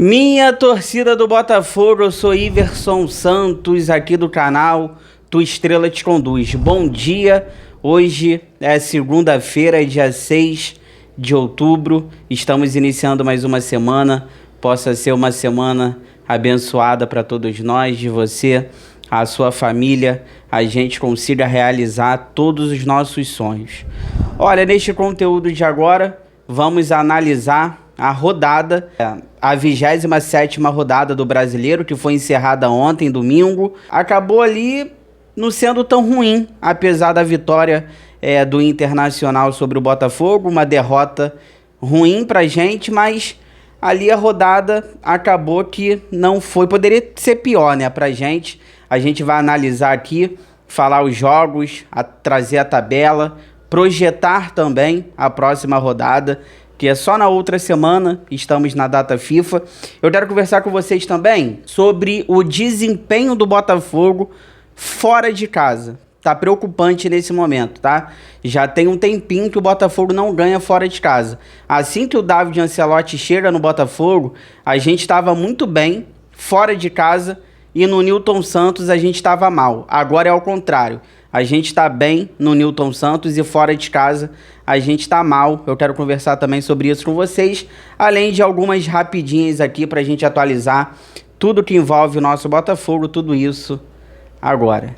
Minha torcida do Botafogo, eu sou Iverson Santos, aqui do canal Tua Estrela Te Conduz. Bom dia, hoje é segunda-feira, dia 6 de outubro, estamos iniciando mais uma semana, possa ser uma semana abençoada para todos nós, de você, a sua família, a gente consiga realizar todos os nossos sonhos. Olha, neste conteúdo de agora, vamos analisar a rodada, a 27ª rodada do Brasileiro, que foi encerrada ontem, domingo. Acabou ali não sendo tão ruim, apesar da vitória do Internacional sobre o Botafogo, uma derrota ruim pra gente, mas ali a rodada acabou que não foi, poderia ser pior, né, pra gente. A gente vai analisar aqui, falar os jogos, trazer a tabela, projetar também a próxima rodada, que é só na outra semana, estamos na data FIFA. Eu quero conversar com vocês também sobre o desempenho do Botafogo fora de casa. Tá preocupante nesse momento, tá? Já tem um tempinho que o Botafogo não ganha fora de casa. Assim que o David Ancelotti chega no Botafogo, a gente estava muito bem fora de casa e no Nilton Santos a gente estava mal. Agora é ao contrário. A gente está bem no Nilton Santos e fora de casa a gente está mal. Eu quero conversar também sobre isso com vocês, além de algumas rapidinhas aqui para a gente atualizar tudo que envolve o nosso Botafogo, tudo isso agora.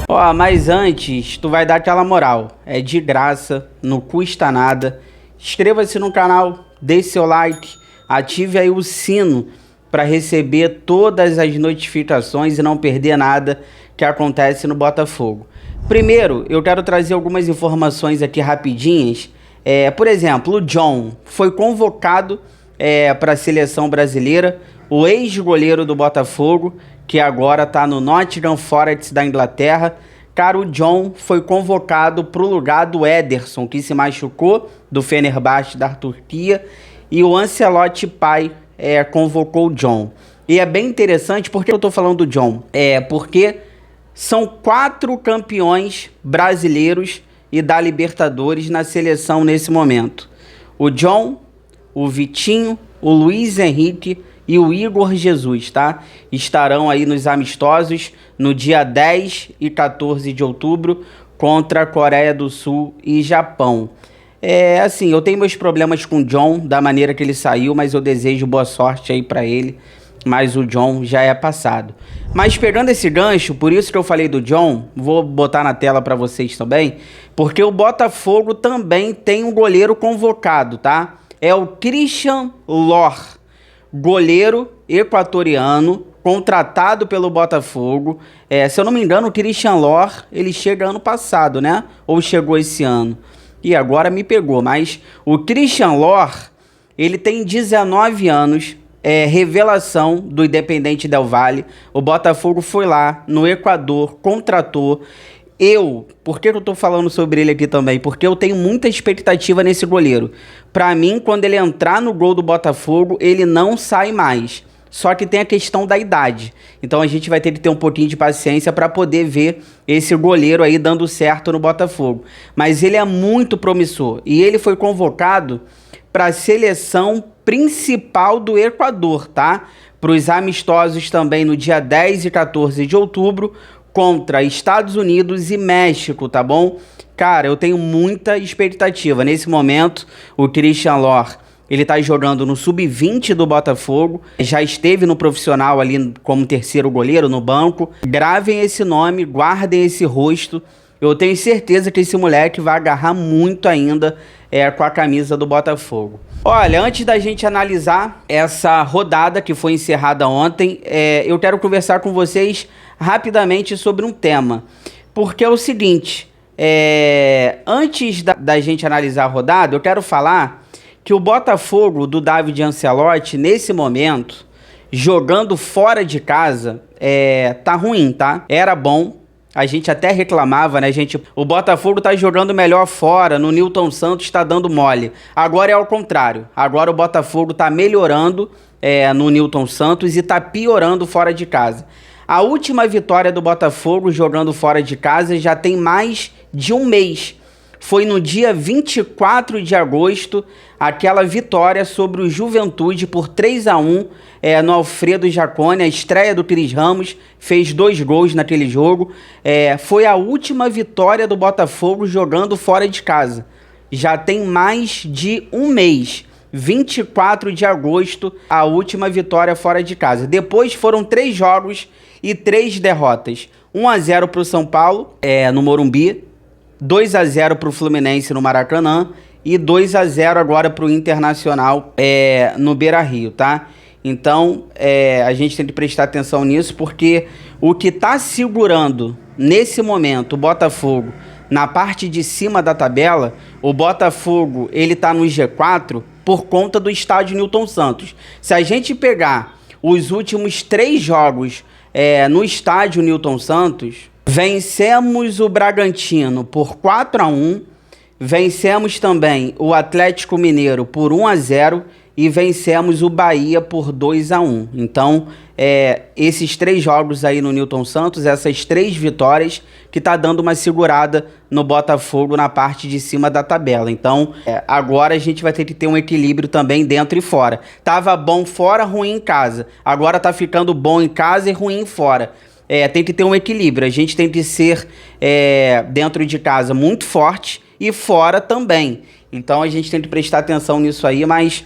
Ó, mas antes, tu vai dar aquela moral, é de graça, não custa nada. Inscreva-se no canal, deixe seu like, ative aí o sino para receber todas as notificações e não perder nada que acontece no Botafogo. Primeiro, eu quero trazer algumas informações aqui rapidinhas. Por exemplo, o John foi convocado para a seleção brasileira, o ex-goleiro do Botafogo, que agora está no Nottingham Forest da Inglaterra. Cara, o John foi convocado para o lugar do Ederson, que se machucou, do Fenerbahçe da Turquia, e o Ancelotti pai convocou o John. E é bem interessante, porque eu estou falando do John? Porque são 4 campeões brasileiros e da Libertadores na seleção nesse momento. O John, o Vitinho, o Luiz Henrique e o Igor Jesus, tá? Estarão aí nos amistosos no dia 10 e 14 de outubro contra a Coreia do Sul e Japão. Assim, eu tenho meus problemas com o John, da maneira que ele saiu, mas eu desejo boa sorte aí pra ele. Mas o John já é passado. Mas pegando esse gancho, por isso que eu falei do John, vou botar na tela pra vocês também, porque o Botafogo também tem um goleiro convocado, tá? É o Christian Lohr, goleiro equatoriano, contratado pelo Botafogo. Se eu não me engano, o Christian Lohr, ele chega ano passado, né? Ou chegou esse ano. E agora me pegou, mas o Christian Lohr, ele tem 19 anos, revelação do Independente Del Valle. O Botafogo foi lá no Equador, contratou. Por que eu tô falando sobre ele aqui também? Porque eu tenho muita expectativa nesse goleiro. Pra mim, quando ele entrar no gol do Botafogo, ele não sai mais. Só que tem a questão da idade. Então a gente vai ter que ter um pouquinho de paciência para poder ver esse goleiro aí dando certo no Botafogo. Mas ele é muito promissor. E ele foi convocado para a seleção principal do Equador, tá? Para os amistosos também no dia 10 e 14 de outubro, contra Estados Unidos e México, tá bom? Cara, eu tenho muita expectativa. Nesse momento, o Christian Lohr, ele tá jogando no sub-20 do Botafogo, já esteve no profissional ali como terceiro goleiro no banco. Gravem esse nome, guardem esse rosto. Eu tenho certeza que esse moleque vai agarrar muito ainda com a camisa do Botafogo. Olha, antes da gente analisar essa rodada que foi encerrada ontem, eu quero conversar com vocês rapidamente sobre um tema. Porque é o seguinte, antes da gente analisar a rodada, eu quero falar que o Botafogo do David Ancelotti, nesse momento, jogando fora de casa, tá ruim, tá? Era bom. A gente até reclamava, né, gente? O Botafogo tá jogando melhor fora, no Nilton Santos tá dando mole. Agora é ao contrário. Agora o Botafogo tá melhorando no Nilton Santos e tá piorando fora de casa. A última vitória do Botafogo jogando fora de casa já tem mais de um mês. Foi no dia 24 de agosto, aquela vitória sobre o Juventude por 3-1 no Alfredo Jaconi, a estreia do Cris Ramos, fez 2 gols naquele jogo. Foi a última vitória do Botafogo jogando fora de casa. Já tem mais de um mês. 24 de agosto, a última vitória fora de casa. Depois foram 3 jogos e 3 derrotas. 1-0 para o São Paulo, no Morumbi. 2-0 para o Fluminense no Maracanã e 2-0 agora para o Internacional no Beira-Rio, tá? Então, a gente tem que prestar atenção nisso, porque o que está segurando nesse momento o Botafogo na parte de cima da tabela, o Botafogo ele tá no G4 por conta do estádio Newton Santos. Se a gente pegar os últimos 3 jogos no estádio Newton Santos, vencemos o Bragantino por 4-1, vencemos também o Atlético Mineiro por 1-0 e vencemos o Bahia por 2-1. Então, esses 3 jogos aí no Newton Santos, essas 3 vitórias que tá dando uma segurada no Botafogo na parte de cima da tabela. Então, agora a gente vai ter que ter um equilíbrio também dentro e fora. Tava bom fora, ruim em casa. Agora tá ficando bom em casa e ruim fora. Tem que ter um equilíbrio. A gente tem que ser, dentro de casa, muito forte e fora também. Então a gente tem que prestar atenção nisso aí, mas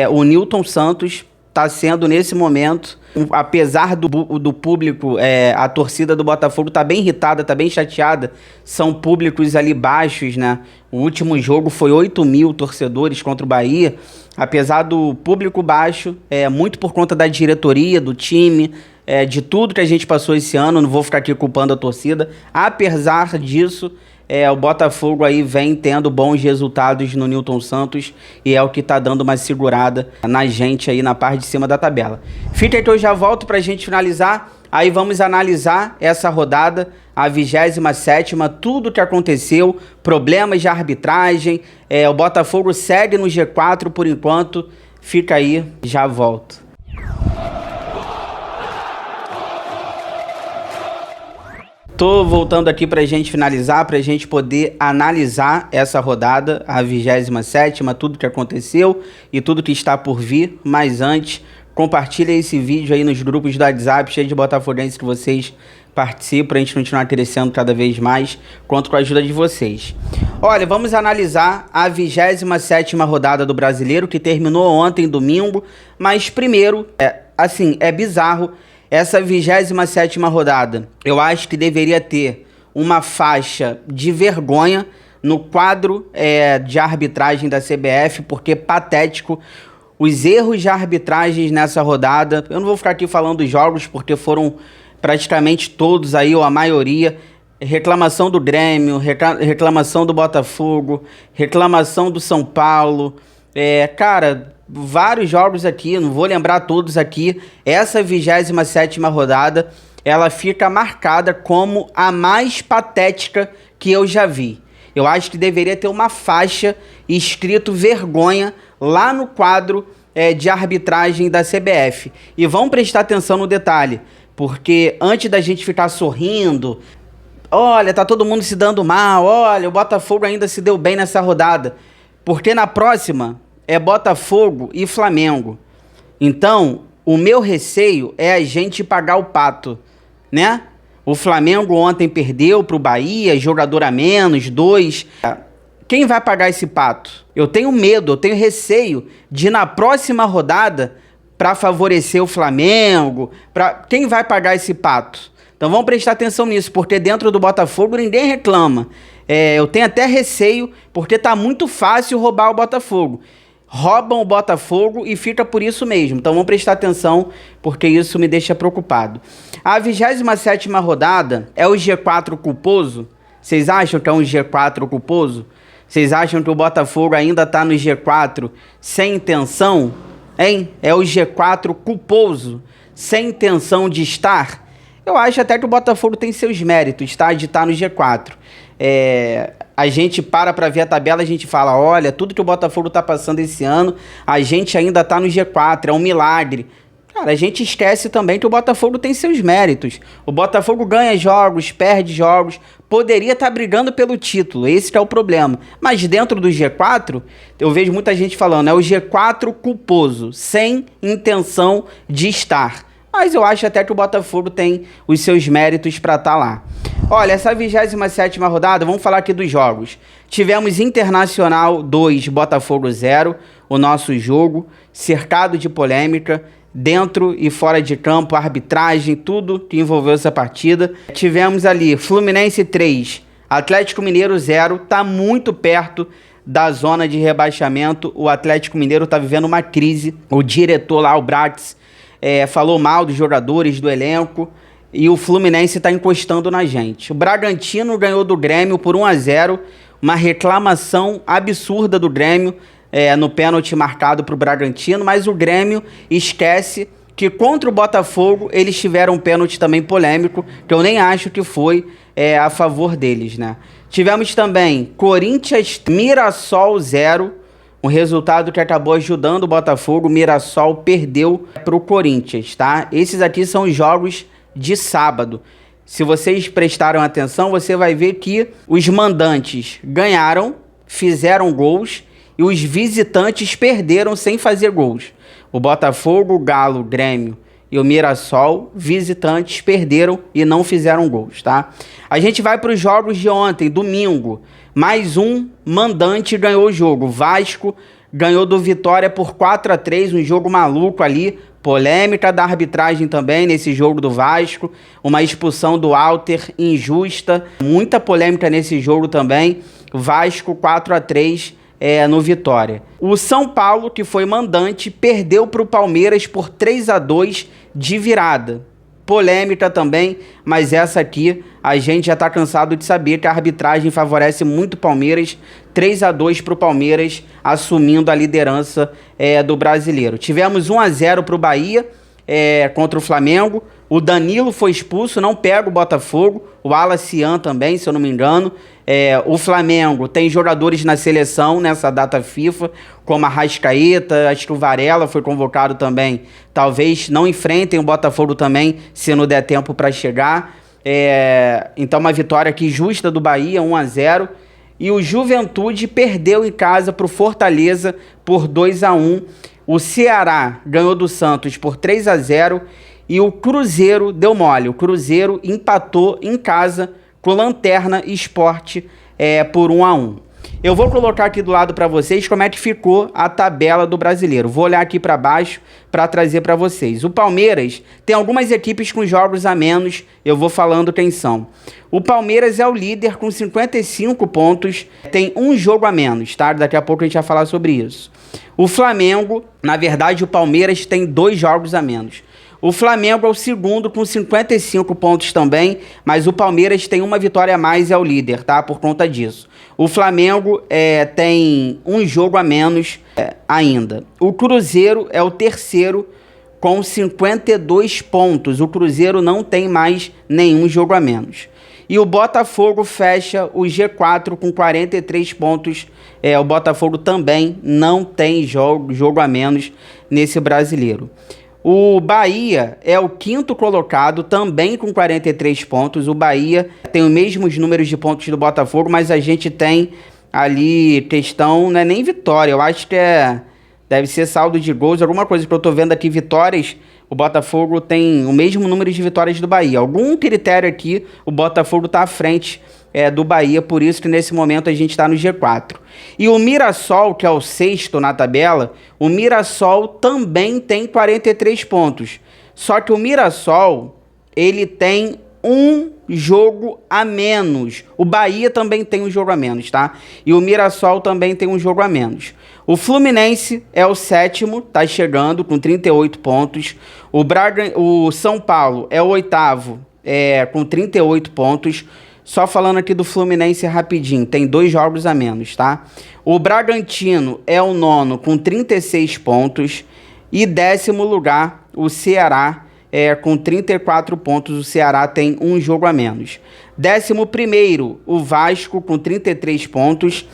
o Newton Santos está sendo, nesse momento, apesar do público, a torcida do Botafogo está bem irritada, está bem chateada, são públicos ali baixos, né? O último jogo foi 8.000 torcedores contra o Bahia, apesar do público baixo, muito por conta da diretoria, do time, de tudo que a gente passou esse ano, não vou ficar aqui culpando a torcida, apesar disso, o Botafogo aí vem tendo bons resultados no Newton Santos e é o que tá dando uma segurada na gente aí na parte de cima da tabela. Fica aí que eu já volto pra gente finalizar, aí vamos analisar essa rodada, a 27ª, tudo que aconteceu, problemas de arbitragem, o Botafogo segue no G4 por enquanto, fica aí, já volto. Tô voltando aqui pra gente finalizar, pra gente poder analisar essa rodada, a 27ª, tudo que aconteceu e tudo que está por vir. Mas antes, compartilha esse vídeo aí nos grupos do WhatsApp, cheio de botafoguenses que vocês participam, pra gente continuar crescendo cada vez mais, conto com a ajuda de vocês. Olha, vamos analisar a 27ª rodada do Brasileiro, que terminou ontem, domingo, mas primeiro, é bizarro. Essa 27ª rodada, eu acho que deveria ter uma faixa de vergonha no quadro de arbitragem da CBF, porque patético os erros de arbitragem nessa rodada. Eu não vou ficar aqui falando dos jogos, porque foram praticamente todos aí, ou a maioria. Reclamação do Grêmio, reclamação do Botafogo, reclamação do São Paulo, cara... Vários jogos aqui, não vou lembrar todos aqui. Essa 27ª rodada, ela fica marcada como a mais patética que eu já vi. Eu acho que deveria ter uma faixa escrito vergonha lá no quadro de arbitragem da CBF. E vão prestar atenção no detalhe, porque antes da gente ficar sorrindo, olha, tá todo mundo se dando mal, olha, o Botafogo ainda se deu bem nessa rodada, porque na próxima... Botafogo e Flamengo. Então, o meu receio é a gente pagar o pato, né? O Flamengo ontem perdeu para o Bahia, jogador a menos, 2. Quem vai pagar esse pato? Eu tenho medo, eu tenho receio de na próxima rodada, para favorecer o Flamengo, quem vai pagar esse pato? Então vamos prestar atenção nisso, porque dentro do Botafogo ninguém reclama. Eu tenho até receio, porque tá muito fácil roubar o Botafogo. Roubam o Botafogo e fica por isso mesmo. Então vamos prestar atenção, porque isso me deixa preocupado. A 27ª rodada é o G4 culposo? Vocês acham que é um G4 culposo? Vocês acham que o Botafogo ainda está no G4 sem intenção? Hein? É o G4 culposo, sem intenção de estar? Eu acho até que o Botafogo tem seus méritos, tá? De estar no G4. A gente para ver a tabela, a gente fala, olha, tudo que o Botafogo tá passando esse ano, a gente ainda tá no G4, é um milagre. Cara, a gente esquece também que o Botafogo tem seus méritos. O Botafogo ganha jogos, perde jogos, poderia estar brigando pelo título, esse que é o problema. Mas dentro do G4, eu vejo muita gente falando, é o G4 culposo, sem intenção de estar. Mas eu acho até que o Botafogo tem os seus méritos para estar lá. Olha, essa 27ª rodada, vamos falar aqui dos jogos. Tivemos Internacional 2, Botafogo 0, o nosso jogo, cercado de polêmica, dentro e fora de campo, arbitragem, tudo que envolveu essa partida. Tivemos ali Fluminense 3, Atlético Mineiro 0, tá muito perto da zona de rebaixamento. O Atlético Mineiro tá vivendo uma crise. O diretor lá, o Brax, falou mal dos jogadores, do elenco, e o Fluminense tá encostando na gente. O Bragantino ganhou do Grêmio por 1-0, uma reclamação absurda do Grêmio, no pênalti marcado para o Bragantino, mas o Grêmio esquece que contra o Botafogo eles tiveram um pênalti também polêmico, que eu nem acho que foi a favor deles, né? Tivemos também Corinthians Mirassol 0, um resultado que acabou ajudando o Botafogo. O Mirassol perdeu para o Corinthians, tá? Esses aqui são os jogos de sábado. Se vocês prestaram atenção, você vai ver que os mandantes ganharam, fizeram gols, e os visitantes perderam sem fazer gols. O Botafogo, o Galo, o Grêmio e o Mirassol, visitantes, perderam e não fizeram gols, tá? A gente vai para os jogos de ontem, domingo. Mais um mandante ganhou o jogo. Vasco ganhou do Vitória por 4-3, um jogo maluco ali. Polêmica da arbitragem também nesse jogo do Vasco. Uma expulsão do Alter injusta. Muita polêmica nesse jogo também. Vasco 4-3. No Vitória. O São Paulo, que foi mandante, perdeu para o Palmeiras por 3-2 de virada. Polêmica também, mas essa aqui a gente já está cansado de saber que a arbitragem favorece muito o Palmeiras. 3-2 para o Palmeiras, assumindo a liderança do brasileiro. Tivemos 1-0 para o Bahia contra o Flamengo. O Danilo foi expulso, não pega o Botafogo. O Alacian também, se eu não me engano. O Flamengo tem jogadores na seleção nessa data FIFA, como a Arrascaeta, acho que o Varela foi convocado também. Talvez não enfrentem o Botafogo também, se não der tempo para chegar. Então uma vitória aqui justa do Bahia, 1-0. E o Juventude perdeu em casa para o Fortaleza por 2-1. O Ceará ganhou do Santos por 3-0. E o Cruzeiro deu mole. O Cruzeiro empatou em casa com o Lanterna Sport por 1-1. Eu vou colocar aqui do lado para vocês como é que ficou a tabela do brasileiro. Vou olhar aqui para baixo para trazer para vocês. O Palmeiras tem algumas equipes com jogos a menos. Eu vou falando quem são. O Palmeiras é o líder com 55 pontos. Tem um jogo a menos, tá? Daqui a pouco a gente vai falar sobre isso. O Flamengo, na verdade, o Palmeiras tem 2 jogos a menos. O Flamengo é o segundo com 55 pontos também, mas o Palmeiras tem uma vitória a mais e é o líder, tá? Por conta disso. O Flamengo tem um jogo a menos ainda. O Cruzeiro é o terceiro com 52 pontos. O Cruzeiro não tem mais nenhum jogo a menos. E o Botafogo fecha o G4 com 43 pontos. O Botafogo também não tem jogo a menos nesse brasileiro. O Bahia é o quinto colocado, também com 43 pontos. O Bahia tem os mesmos números de pontos do Botafogo, mas a gente tem ali questão, não é nem vitória, eu acho que deve ser saldo de gols, alguma coisa que eu tô vendo aqui, vitórias. O Botafogo tem o mesmo número de vitórias do Bahia. Algum critério aqui, o Botafogo tá à frente do Bahia, por isso que nesse momento a gente está no G4. E o Mirassol, que é o sexto na tabela, o Mirassol também tem 43 pontos. Só que o Mirassol, ele tem um jogo a menos. O Bahia também tem um jogo a menos, tá? E o Mirassol também tem um jogo a menos. O Fluminense é o sétimo, tá chegando com 38 pontos. O São Paulo é o oitavo, com 38 pontos. Só falando aqui do Fluminense rapidinho, tem 2 jogos a menos, tá? O Bragantino é o nono com 36 pontos. E 10º lugar, o Ceará, com 34 pontos. O Ceará tem um jogo a menos. 11º, o Vasco com 33 pontos.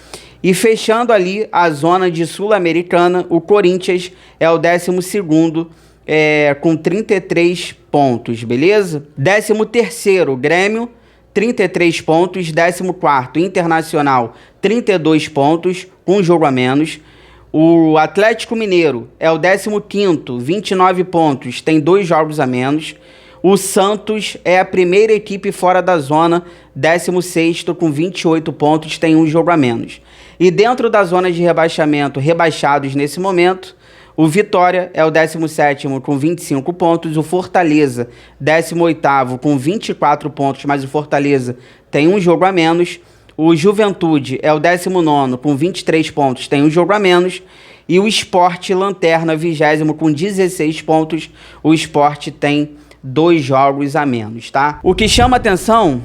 E fechando ali a zona de Sul-Americana, o Corinthians é o 12º com 33 pontos, beleza? 13º, Grêmio, 33 pontos. 14º, Internacional, 32 pontos, com um jogo a menos. O Atlético Mineiro é o 15º, 29 pontos, tem 2 jogos a menos. O Santos é a primeira equipe fora da zona, 16º, com 28 pontos, tem 1 jogo a menos. E dentro da zona de rebaixamento, rebaixados nesse momento, o Vitória é o 17º com 25 pontos, o Fortaleza 18º com 24 pontos, mas o Fortaleza tem 1 jogo a menos. O Juventude é o 19º com 23 pontos, tem 1 jogo a menos. E o Sport, lanterna, 20º com 16 pontos, o Sport tem 2 jogos a menos, tá? O que chama atenção,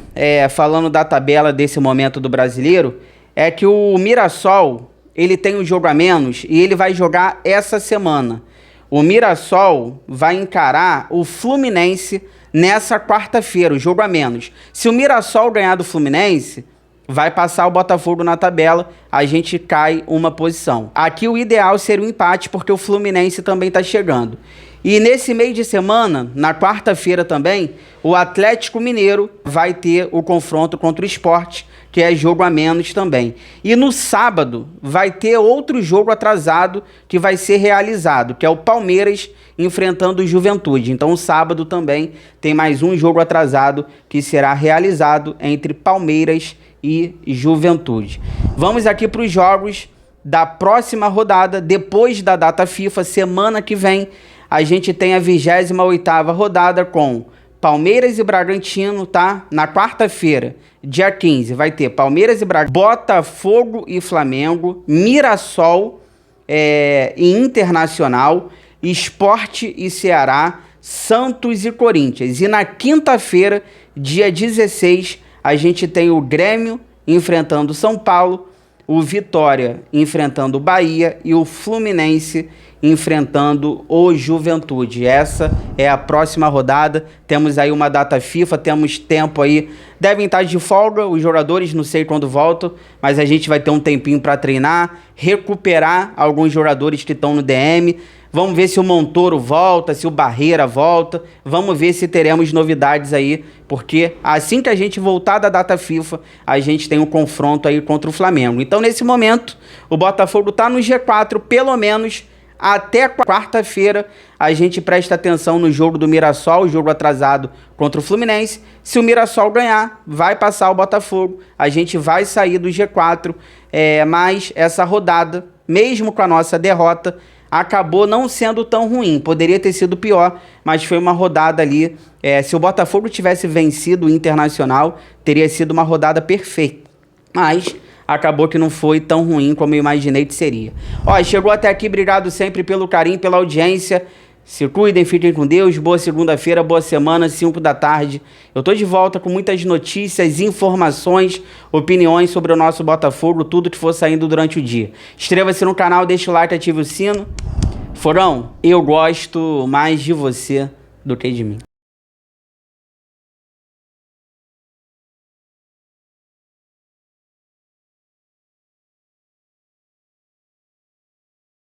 falando da tabela desse momento do Brasileiro, é que o Mirassol, ele tem um jogo a menos e ele vai jogar essa semana. O Mirassol vai encarar o Fluminense nessa quarta-feira, o jogo a menos. Se o Mirassol ganhar do Fluminense, vai passar o Botafogo na tabela, a gente cai uma posição. Aqui o ideal seria um empate, porque o Fluminense também está chegando. E nesse meio de semana, na quarta-feira também, o Atlético Mineiro vai ter o confronto contra o Sport, que é jogo a menos também. E no sábado vai ter outro jogo atrasado que vai ser realizado, que é o Palmeiras enfrentando o Juventude. Então o sábado também tem mais um jogo atrasado que será realizado entre Palmeiras e Juventude. Vamos aqui para os jogos da próxima rodada, depois da data FIFA, semana que vem. A gente tem a 28ª rodada com Palmeiras e Bragantino, tá? Na quarta-feira, dia 15, vai ter Palmeiras e Bragantino, Botafogo e Flamengo, Mirassol e Internacional, Sport e Ceará, Santos e Corinthians. E na quinta-feira, dia 16, a gente tem o Grêmio enfrentando o São Paulo, o Vitória enfrentando o Bahia e o Fluminense enfrentando o Juventude. Essa é a próxima rodada. Temos aí uma data FIFA, temos tempo aí. Devem estar de folga os jogadores, não sei quando voltam, mas a gente vai ter um tempinho para treinar, recuperar alguns jogadores que estão no DM. Vamos ver se o Montoro volta, se o Barreira volta. Vamos ver se teremos novidades aí, porque assim que a gente voltar da data FIFA, a gente tem um confronto aí contra o Flamengo. Então, nesse momento, o Botafogo está no G4, pelo menos até quarta-feira. A gente presta atenção no jogo do Mirassol, o jogo atrasado contra o Fluminense. Se o Mirassol ganhar, vai passar o Botafogo. A gente vai sair do G4, mas essa rodada, mesmo com a nossa derrota, acabou não sendo tão ruim. Poderia ter sido pior, mas foi uma rodada ali. Se o Botafogo tivesse vencido o Internacional, teria sido uma rodada perfeita. Mas acabou que não foi tão ruim como eu imaginei que seria. Ó, chegou até aqui, obrigado sempre pelo carinho, pela audiência. Se cuidem, fiquem com Deus. Boa segunda-feira, boa semana, 5 da tarde. Eu tô de volta com muitas notícias, informações, opiniões sobre o nosso Botafogo, tudo que for saindo durante o dia. Inscreva-se no canal, deixa o like, ative o sino. Forão, eu gosto mais de você do que de mim.